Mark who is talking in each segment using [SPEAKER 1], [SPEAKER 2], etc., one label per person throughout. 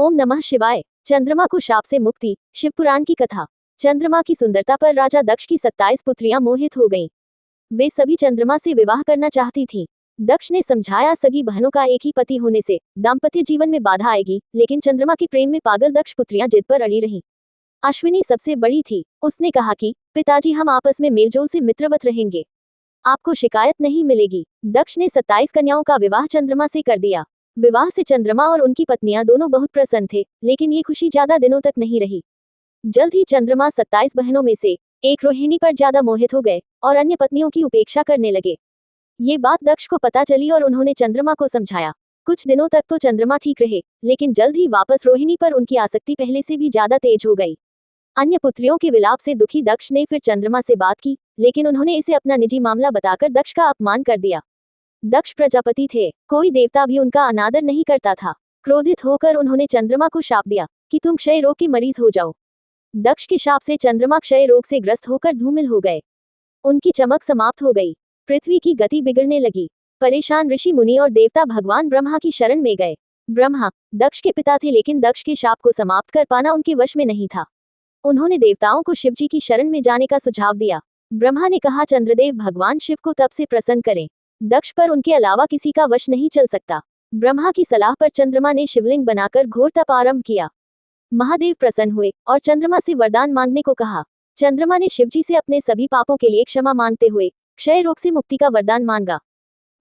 [SPEAKER 1] ओम नमः शिवाय। चंद्रमा को शाप से मुक्ति। शिवपुराण की कथा। चंद्रमा की सुंदरता पर राजा दक्ष की 27 पुत्रियां मोहित हो गईं। वे सभी चंद्रमा से विवाह करना चाहती थीं। दक्ष ने समझाया, सगी बहनों का एक ही पति होने से दाम्पत्य जीवन में बाधा आएगी, लेकिन चंद्रमा के प्रेम में पागल दक्ष पुत्रियां जिद पर अड़ी रहीं। अश्विनी सबसे बड़ी थी। उसने कहा कि पिताजी, हम आपस में मेलजोल से मित्रवत रहेंगे, आपको शिकायत नहीं मिलेगी। दक्ष ने 27 कन्याओं का विवाह चंद्रमा से कर दिया। विवाह से चंद्रमा और उनकी पत्नियां दोनों बहुत प्रसन्न थे, लेकिन ये खुशी ज्यादा दिनों तक नहीं रही। जल्द ही चंद्रमा 27 बहनों में से एक रोहिणी पर ज्यादा मोहित हो गए और अन्य पत्नियों की उपेक्षा करने लगे। ये बात दक्ष को पता चली और उन्होंने चंद्रमा को समझाया। कुछ दिनों तक तो चंद्रमा ठीक रहे, लेकिन जल्द ही वापस रोहिणी पर उनकी आसक्ति पहले से भी ज्यादा तेज हो गई। अन्य पुत्रियों के विलाप से दुखी दक्ष ने फिर चंद्रमा से बात की, लेकिन उन्होंने इसे अपना निजी मामला बताकर दक्ष का अपमान कर दिया। दक्ष प्रजापति थे, कोई देवता भी उनका अनादर नहीं करता था। क्रोधित होकर उन्होंने चंद्रमा को शाप दिया कि तुम क्षय रोग के मरीज हो जाओ। दक्ष के शाप से चंद्रमा क्षय रोग से ग्रस्त होकर धूमिल हो गए। उनकी चमक समाप्त हो गई। पृथ्वी की गति बिगड़ने लगी। परेशान ऋषि मुनि और देवता भगवान ब्रह्मा की शरण में गए। ब्रह्मा दक्ष के पिता थे, लेकिन दक्ष के शाप को समाप्त कर पाना उनके वश में नहीं था। उन्होंने देवताओं को शिवजी की शरण में जाने का सुझाव दिया। ब्रह्मा ने कहा, चंद्रदेव भगवान शिव को तप से प्रसन्न करें। दक्ष पर उनके अलावा किसी का वश नहीं चल सकता। ब्रह्मा की सलाह पर चंद्रमा ने शिवलिंग बनाकर घोर तप आरंभ किया। महादेव प्रसन्न हुए और चंद्रमा से वरदान मांगने को कहा। चंद्रमा ने शिवजी से अपने सभी पापों के लिए क्षमा मांगते हुए क्षय रोग से मुक्ति का वरदान मांगा।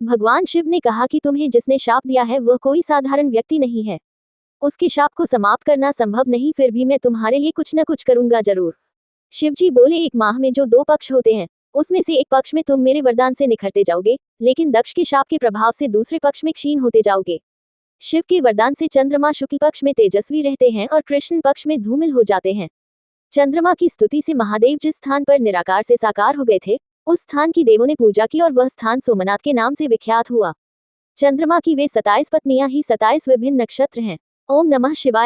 [SPEAKER 1] भगवान शिव ने कहा कि तुम्हें जिसने शाप दिया है वह कोई साधारण व्यक्ति नहीं है। उसके शाप को समाप्त करना संभव नहीं, फिर भी मैं तुम्हारे लिए कुछ न कुछ करूंगा जरूर। शिवजी बोले, एक माह में जो 2 पक्ष होते हैं, उसमें से एक पक्ष में तुम मेरे वरदान से निखरते जाओगे, लेकिन दक्ष के शाप के प्रभाव से दूसरे पक्ष में क्षीण होते जाओगे। शिव के वरदान से चंद्रमा शुक्ल पक्ष में तेजस्वी रहते हैं और कृष्ण पक्ष में धूमिल हो जाते हैं। चंद्रमा की स्तुति से महादेव जिस स्थान पर निराकार से साकार हो गए थे, उस स्थान की देवों ने पूजा की और वह स्थान सोमनाथ के नाम से विख्यात हुआ। चंद्रमा की वे 27 पत्नियां ही 27 विभिन्न नक्षत्र हैं। ओम नमः शिवाय।